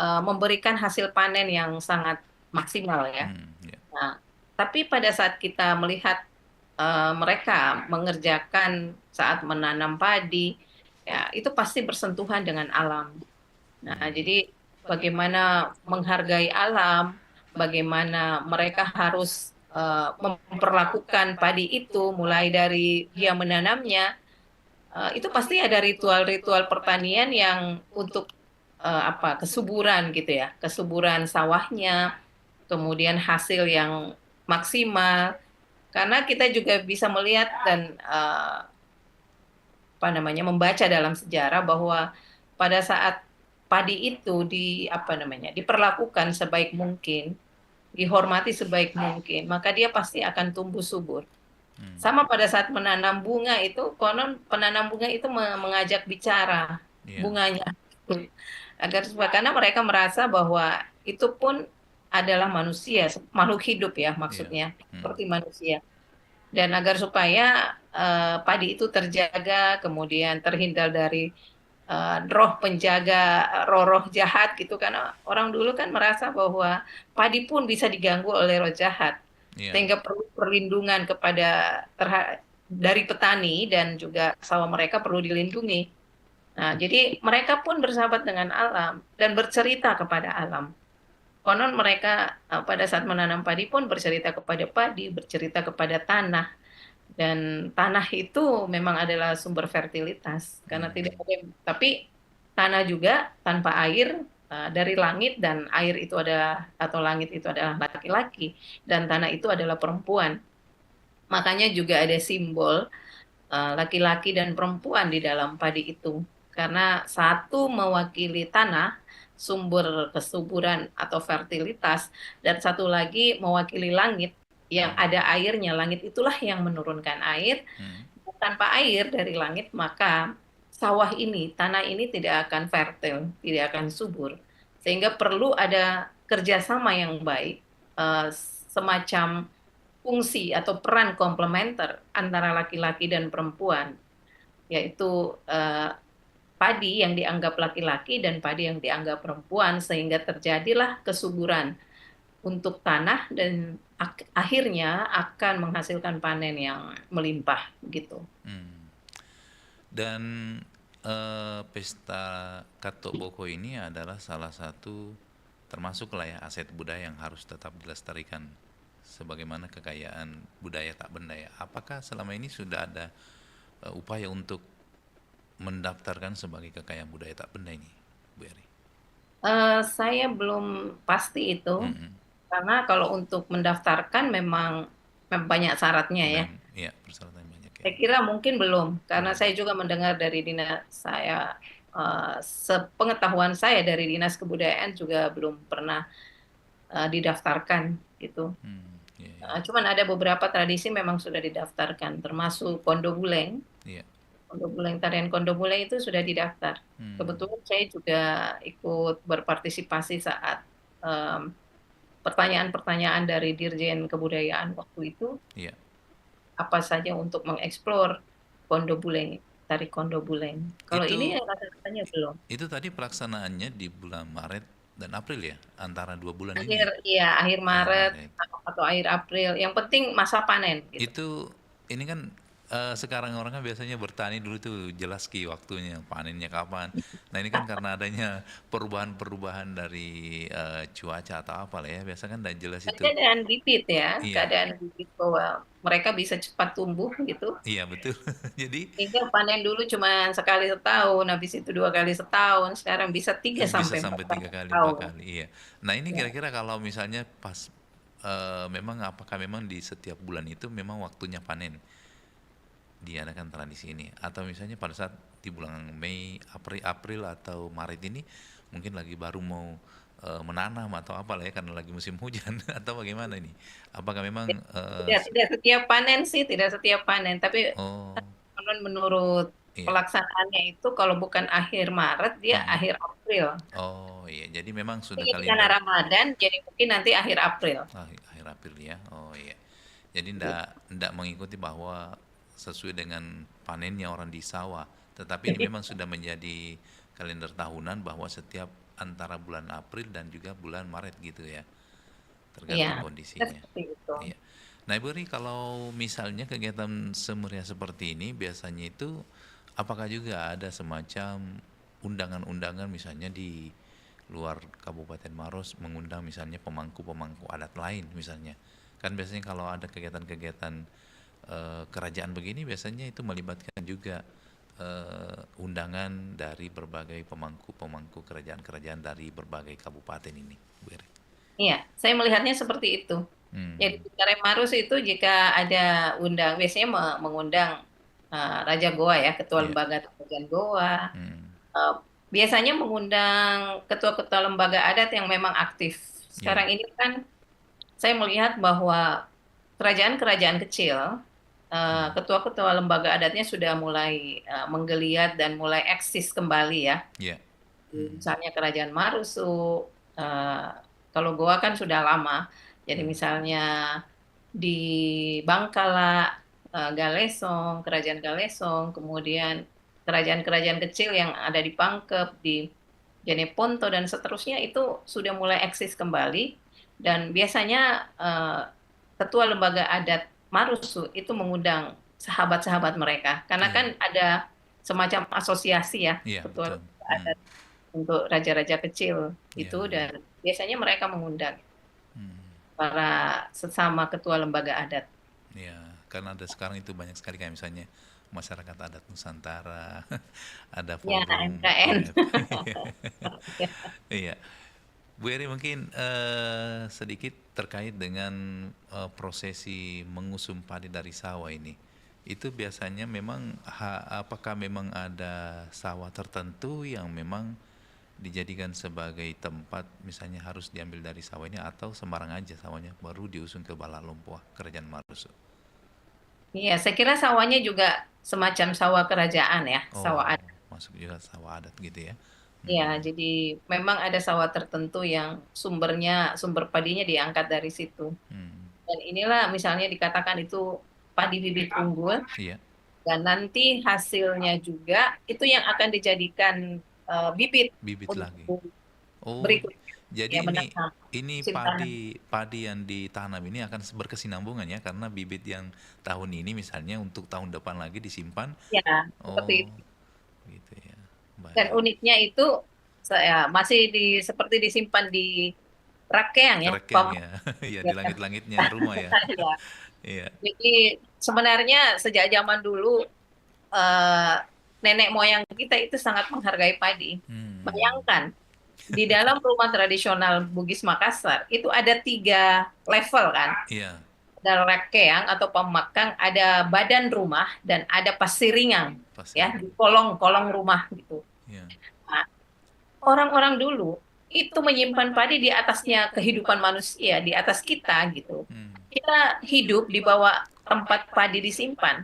A: memberikan hasil panen yang sangat maksimal ya.
B: Ya.
A: Nah, tapi pada saat kita melihat mereka mengerjakan saat menanam padi, ya itu pasti bersentuhan dengan alam. Nah, jadi bagaimana menghargai alam, bagaimana mereka harus memperlakukan padi itu, mulai dari dia menanamnya, itu pasti ada ritual-ritual pertanian yang untuk apa kesuburan gitu ya, kesuburan sawahnya, kemudian hasil yang maksimal. Karena kita juga bisa melihat dan apa namanya membaca dalam sejarah bahwa pada saat padi itu di apa namanya diperlakukan sebaik mungkin, dihormati sebaik mungkin, maka dia pasti akan tumbuh subur. Sama pada saat menanam bunga itu, konon penanam bunga itu mengajak bicara
B: Iya.
A: bunganya agar supaya karena mereka merasa bahwa itu pun adalah manusia, makhluk hidup ya
B: Iya.
A: maksudnya, seperti manusia. Dan agar supaya padi itu terjaga, kemudian terhindar dari roh penjaga, roh-roh jahat gitu karena orang dulu kan merasa bahwa padi pun bisa diganggu oleh roh jahat
B: Iya.
A: sehingga perlu perlindungan kepada dari petani dan juga sawah mereka perlu dilindungi. Nah, jadi mereka pun bersahabat dengan alam dan bercerita kepada alam. Konon mereka pada saat menanam padi pun bercerita kepada padi, bercerita kepada tanah. Dan tanah itu memang adalah sumber fertilitas karena tidak ada, tapi tanah juga tanpa air dari langit dan air itu adalah atau langit itu adalah laki-laki dan tanah itu adalah perempuan. Makanya juga ada simbol laki-laki dan perempuan di dalam padi itu. Karena satu mewakili tanah, sumber kesuburan atau fertilitas, dan satu lagi mewakili langit yang ada airnya. Langit itulah yang menurunkan air. Tanpa air dari langit, maka sawah ini, tanah ini tidak akan fertil, tidak akan subur. Sehingga perlu ada kerjasama yang baik, semacam fungsi atau peran komplementer antara laki-laki dan perempuan, yaitu padi yang dianggap laki-laki dan padi yang dianggap perempuan, sehingga terjadilah kesuburan untuk tanah dan akhirnya akan menghasilkan panen yang melimpah gitu.
B: Hmm. Dan pesta Katok Boko ini adalah salah satu termasuk lah ya aset budaya yang harus tetap dilestarikan sebagaimana kekayaan budaya tak benda ya. Apakah selama ini sudah ada upaya untuk mendaftarkan sebagai kekayaan budaya tak benda ini, Bu Eri?
A: Saya belum pasti itu,
B: Mm-mm.
A: karena kalau untuk mendaftarkan memang banyak syaratnya ya.
B: Ya, persyaratan banyak ya.
A: Saya kira mungkin belum, karena
B: Belum.
A: saya juga mendengar dari dinas saya, sepengetahuan saya dari dinas kebudayaan juga belum pernah didaftarkan gitu.
B: Ya, ya.
A: Cuman ada beberapa tradisi memang sudah didaftarkan, termasuk Kondo Buleng.
B: Iya.
A: Kondo Buleng, tarian Kondo Buleng itu sudah didaftar. Kebetulan saya juga ikut berpartisipasi saat pertanyaan-pertanyaan dari Dirjen Kebudayaan waktu itu,
B: Iya.
A: apa saja untuk mengeksplor Kondo Buleng, tari Kondo Buleng. Kalau ini
B: Itu
A: rasanya belum.
B: itu tadi pelaksanaannya di bulan Maret dan April ya, antara 2 bulan ini
A: Akhir,
B: ya.
A: iya, akhir
B: Akhir
A: Maret
B: Maret.
A: atau akhir April. Yang penting masa panen gitu.
B: Itu ini kan sekarang orang kan biasanya bertani dulu tuh jelas waktunya panennya kapan. Nah ini kan karena adanya perubahan-perubahan dari cuaca atau apa lah ya, biasa kan udah jelas itu.
A: Keadaan bibit ya,
B: Iya,
A: keadaan bibit bahwa mereka bisa cepat tumbuh gitu.
B: iya betul. Jadi
A: Sehingga panen dulu cuma sekali setahun, habis itu 2 kali setahun, sekarang bisa 3
B: bisa
A: sampai 4
B: sampai
A: kali
B: 3 kali, 4
A: setahun.
B: kali, iya. Nah ini
A: Ya.
B: kira-kira kalau misalnya pas memang apakah memang di setiap bulan itu memang waktunya panen diadakan tradisi ini, atau misalnya pada saat di bulan Mei, April atau Maret ini mungkin lagi baru mau menanam atau apa lah ya karena lagi musim hujan atau bagaimana ini? Apakah memang
A: Tidak setiap panen sih, tidak setiap panen, tapi
B: oh
A: menurut
B: iya,
A: pelaksanaannya itu kalau bukan akhir Maret, dia
B: mm-mm.
A: akhir April.
B: Oh iya, jadi memang sudah
A: Ini karena
B: kalender
A: Ramadan, jadi mungkin nanti akhir April.
B: akhir April ya. Oh iya, jadi ndak mengikuti bahwa sesuai dengan panennya orang di sawah, tetapi ini memang sudah menjadi kalender tahunan bahwa setiap antara bulan April dan juga bulan Maret gitu ya, tergantung
A: Iya,
B: kondisinya.
A: seperti itu.
B: Iya. Nah Ibu Ri, kalau misalnya kegiatan semeriah seperti ini biasanya itu apakah juga ada semacam undangan-undangan misalnya di luar Kabupaten Maros mengundang misalnya pemangku-pemangku adat lain misalnya. Kan biasanya kalau ada kegiatan-kegiatan kerajaan begini biasanya itu melibatkan juga undangan dari berbagai pemangku-pemangku kerajaan-kerajaan dari berbagai kabupaten ini, Bu Eri.
A: Iya, saya melihatnya seperti itu. Jadi
B: Hmm,
A: Karemarus itu jika ada biasanya mengundang Raja Goa ya, Ketua
B: iya.
A: Lembaga Kerajaan Goa.
B: Hmm,
A: Eh, Biasanya mengundang ketua-ketua lembaga adat yang memang aktif.
B: iya,
A: Sekarang ini kan saya melihat bahwa kerajaan-kerajaan kecil,
B: hmm,
A: ketua-ketua lembaga adatnya sudah mulai menggeliat dan mulai eksis kembali ya.
B: iya, hmm,
A: Misalnya Kerajaan Marusu, eh, kalau Goa kan sudah lama. Jadi
B: hmm,
A: misalnya di Bangkala, Galesong, Kerajaan Galesong, kemudian kerajaan-kerajaan kecil yang ada di Pangkep, di Jeneponto dan seterusnya itu sudah mulai eksis kembali dan biasanya ketua lembaga adat Marusu itu mengundang sahabat-sahabat mereka karena
B: iya,
A: kan ada semacam asosiasi ya
B: iya
A: ketua
B: betul,
A: lembaga
B: hmm,
A: adat untuk raja-raja kecil
B: iya,
A: itu
B: iya,
A: dan biasanya mereka mengundang
B: hmm,
A: para sesama ketua lembaga adat.
B: iya. Karena ada sekarang itu banyak sekali kayak misalnya masyarakat adat Nusantara, ada
A: Ya,
B: forum,
A: MKN.
B: iya, iya. Bu Eri mungkin sedikit terkait dengan prosesi mengusum padi dari sawah ini. Itu biasanya memang apakah memang ada sawah tertentu yang memang dijadikan sebagai tempat misalnya harus diambil dari sawah ini atau sembarang aja sawahnya baru diusung ke Bala Lompoa, Kerajaan Marusu.
A: Iya, saya kira sawahnya juga semacam sawah kerajaan ya, sawah
B: Oh,
A: adat.
B: masuk juga sawah adat gitu ya.
A: Iya,
B: Hmm,
A: jadi memang ada sawah tertentu yang sumber padinya diangkat dari situ.
B: hmm,
A: Dan inilah misalnya dikatakan itu padi bibit unggul,
B: iya,
A: dan nanti hasilnya juga itu yang akan dijadikan bibit
B: Bibit lagi.
A: untuk
B: Oh,
A: berikutnya ya
B: jadi
A: menanam
B: ini
A: musim tanam.
B: padi yang ditanam ini akan berkesinambungan ya, karena bibit yang tahun ini misalnya untuk tahun depan lagi disimpan.
A: Ya, seperti
B: Oh,
A: itu.
B: gitu ya.
A: Dan
B: Baik.
A: uniknya itu saya masih seperti disimpan di rakeang ya,
B: Kerekeng ya. Ya di
A: ya.
B: langit-langitnya rumah ya.
A: Ya.
B: Iya.
A: Jadi sebenarnya sejak zaman dulu eh, nenek moyang kita itu sangat menghargai padi.
B: Hmm.
A: Bayangkan di dalam rumah tradisional Bugis Makassar itu ada 3 level kan.
B: Iya,
A: Ada rakeang atau pemakang, ada badan rumah dan ada pasiringan
B: pasti
A: ya
B: ringan.
A: di kolong-kolong rumah gitu.
B: Iya.
A: Nah, orang-orang dulu itu menyimpan padi di atasnya kehidupan manusia, di atas kita gitu.
B: Hmm.
A: Kita hidup di bawah tempat padi disimpan.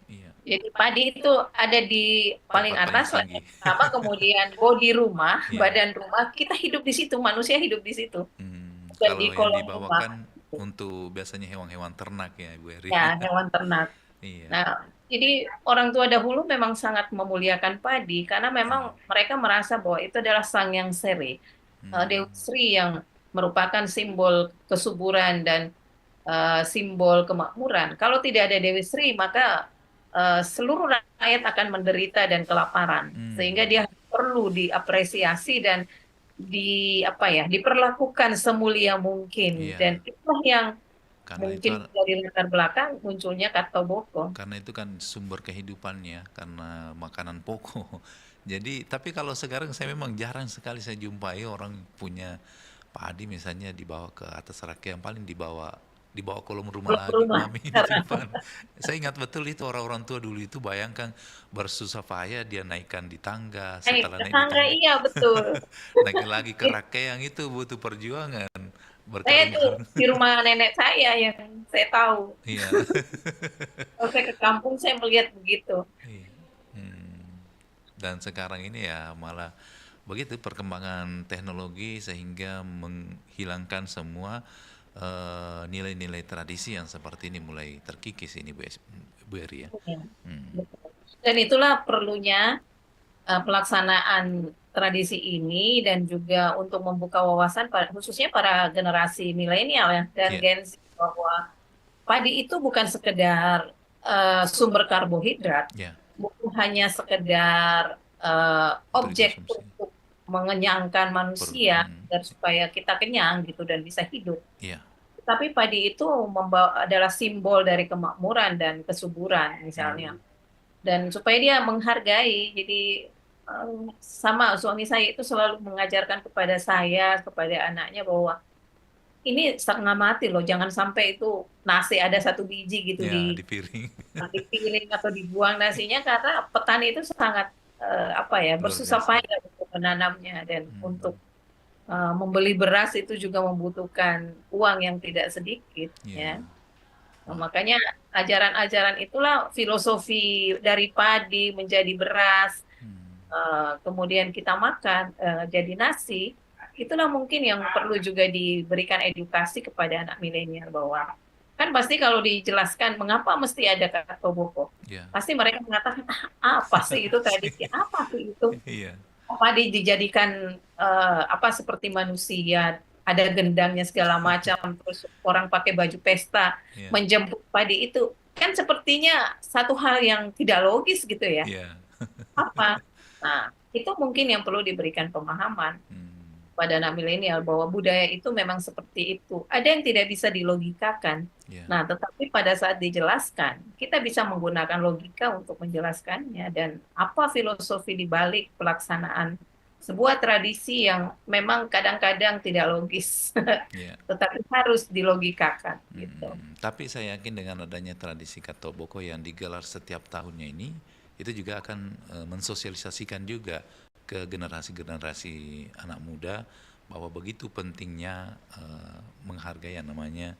B: Iya.
A: Jadi padi itu ada di paling
B: Tempat paling
A: atas, level
B: tinggi.
A: pertama, kemudian bodi rumah,
B: Iya.
A: badan rumah, kita hidup di situ, manusia hidup di situ. Dan di
B: Kalau yang
A: kolong rumah,
B: dibawakan untuk biasanya hewan-hewan ternak ya, Bu Eri.
A: ya hewan ternak.
B: Iya.
A: Nah, jadi orang tua dahulu memang sangat memuliakan padi karena
B: Hmm.
A: memang mereka merasa bahwa itu adalah sang yang seri, Dewi
B: Hmm.
A: Sri yang merupakan simbol kesuburan dan simbol kemakmuran. Kalau tidak ada Dewi Sri, maka seluruh rakyat akan menderita dan kelaparan.
B: Hmm.
A: Sehingga dia perlu diapresiasi dan apa ya, diperlakukan semulia mungkin.
B: Iya.
A: Dan itulah yang
B: Karena itu
A: mungkin dari latar belakang munculnya Katoboko.
B: karena itu kan sumber kehidupannya, karena makanan pokok. Jadi, tapi kalau sekarang saya memang jarang sekali saya jumpai orang punya padi misalnya dibawa ke atas rak yang paling dibawa kolom rumah
A: Pulang ke
B: lagi,
A: rumah.
B: kami disimpan. Saya ingat betul itu orang-orang tua dulu itu, bayangkan bersusah payah dia naikkan di tangga,
A: Naik
B: setelah naik di
A: tetangga,
B: tangga
A: iya betul.
B: naik lagi ke yang itu butuh perjuangan
A: Saya tuh
B: berkarung-karung.
A: di rumah nenek saya yang saya tahu.
B: Iya.
A: Kalau saya ke kampung saya melihat begitu.
B: Iya. Hmm. Dan sekarang ini ya malah begitu perkembangan teknologi sehingga menghilangkan semua nilai-nilai tradisi yang seperti ini mulai terkikis ini, Bu Eri ya.
A: Ya,
B: Hmm.
A: betul. Dan itulah perlunya pelaksanaan tradisi ini dan juga untuk membuka wawasan khususnya para generasi milenial ya dan
B: Iya,
A: Gen Z bahwa padi itu bukan sekedar sumber karbohidrat,
B: ya,
A: bukan hanya sekedar
B: untuk
A: objek
B: dikonsumsi.
A: untuk mengenyangkan manusia dan supaya kita kenyang gitu dan bisa hidup.
B: Iya.
A: Tapi padi itu adalah simbol dari kemakmuran dan kesuburan
B: Hmm.
A: misalnya. Dan supaya dia menghargai, jadi sama suami saya itu selalu mengajarkan kepada saya, kepada anaknya bahwa ini setengah mati loh, jangan sampai itu nasi ada 1 biji gitu
B: Ya, di piring.
A: di piring atau dibuang nasinya karena petani itu sangat apa ya
B: Luar
A: bersusah
B: biasa.
A: payah untuk menanamnya dan
B: Hmm.
A: untuk membeli beras itu juga membutuhkan uang yang tidak sedikit
B: Ya.
A: ya. Nah,
B: Wah.
A: makanya ajaran-ajaran itulah filosofi dari padi menjadi beras,
B: Hmm.
A: kemudian kita makan jadi nasi. Itulah mungkin yang perlu juga diberikan edukasi kepada anak milenial bahwa kan pasti kalau dijelaskan mengapa mesti ada kata toboko,
B: Ya.
A: pasti mereka mengatakan apa sih itu tradisi, apa sih itu,
B: Iya.
A: padi dijadikan apa seperti manusia, ada gendangnya segala macam, terus orang pakai baju pesta
B: Iya.
A: menjemput padi itu kan sepertinya satu hal yang tidak logis gitu ya.
B: Iya.
A: Apa? Nah, itu mungkin yang perlu diberikan pemahaman
B: Hmm.
A: pada anak milenial bahwa budaya itu memang seperti itu. Ada yang tidak bisa dilogikakan.
B: Iya.
A: Nah, tetapi pada saat dijelaskan, kita bisa menggunakan logika untuk menjelaskannya dan apa filosofi di balik pelaksanaan sebuah tradisi yang memang kadang-kadang tidak logis,
B: Iya.
A: tetapi harus dilogikakan gitu.
B: Tapi saya yakin dengan adanya tradisi Katoboko yang digelar setiap tahunnya ini, itu juga akan mensosialisasikan juga ke generasi-generasi anak muda bahwa begitu pentingnya menghargai yang namanya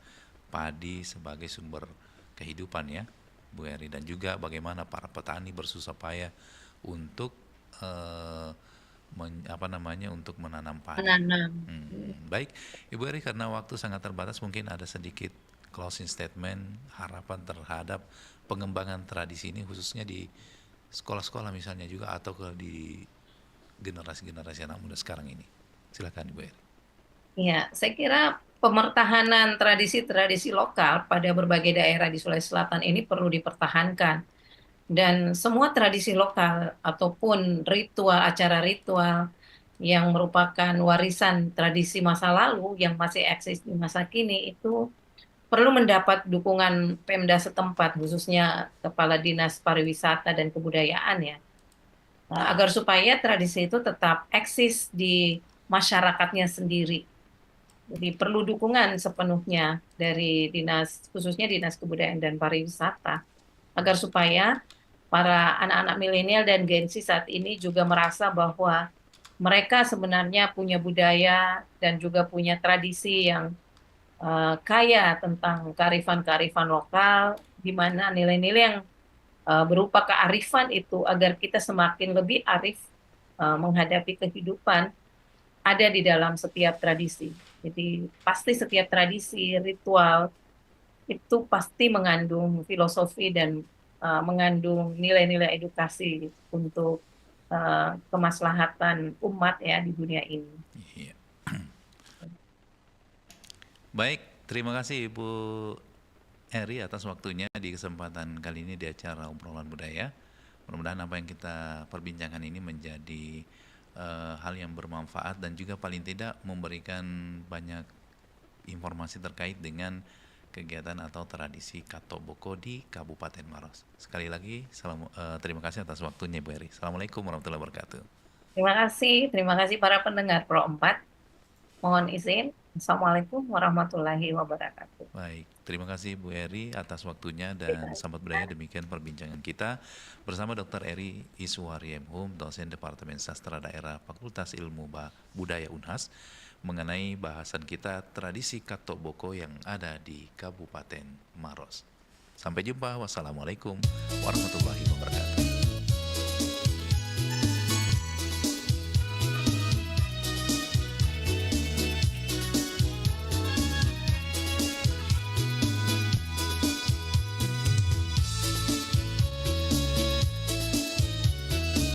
B: padi sebagai sumber kehidupan ya, Bu Eri, dan juga bagaimana para petani bersusah payah untuk untuk menanam padi.
A: Menanam.
B: Baik, Ibu Eri, karena waktu sangat terbatas mungkin ada sedikit closing statement, harapan terhadap pengembangan tradisi ini khususnya di sekolah-sekolah misalnya juga atau di generasi-generasi anak muda sekarang ini. Silakan Ibu Eri.
A: Ya, saya kira pemertahanan tradisi-tradisi lokal pada berbagai daerah di Sulawesi Selatan ini perlu dipertahankan. Dan semua tradisi lokal ataupun ritual, acara ritual yang merupakan warisan tradisi masa lalu yang masih eksis di masa kini itu perlu mendapat dukungan Pemda setempat, khususnya Kepala Dinas Pariwisata dan Kebudayaan ya, agar supaya tradisi itu tetap eksis di masyarakatnya sendiri. Jadi perlu dukungan sepenuhnya dari dinas, khususnya Dinas Kebudayaan dan Pariwisata, agar supaya para anak-anak milenial dan Gen Z saat ini juga merasa bahwa mereka sebenarnya punya budaya dan juga punya tradisi yang kaya tentang kearifan-kearifan lokal, di mana nilai-nilai yang berupa kearifan itu agar kita semakin lebih arif menghadapi kehidupan ada di dalam setiap tradisi. Jadi pasti setiap tradisi, ritual itu pasti mengandung filosofi dan mengandung nilai-nilai edukasi untuk kemaslahatan umat ya di dunia ini.
B: Iya. Baik, terima kasih Ibu Eri atas waktunya di kesempatan kali ini di acara obrolan budaya. Mudah-mudahan apa yang kita perbincangkan ini menjadi hal yang bermanfaat dan juga paling tidak memberikan banyak informasi terkait dengan kegiatan atau tradisi Katok Boko di Kabupaten Maros. Sekali lagi, terima kasih atas waktunya Ibu Eri. Assalamualaikum warahmatullahi wabarakatuh.
A: Terima kasih para pendengar Pro 4. Mohon izin. Assalamualaikum warahmatullahi wabarakatuh.
B: Baik, terima kasih Bu Eri atas waktunya dan sahabat budaya, demikian perbincangan kita bersama Dr. Eri Iswari M.Hum, dosen Departemen Sastra Daerah Fakultas Ilmu Budaya Unhas, mengenai bahasan kita tradisi Katok Boko yang ada di Kabupaten Maros. Sampai jumpa, wassalamualaikum warahmatullahi wabarakatuh.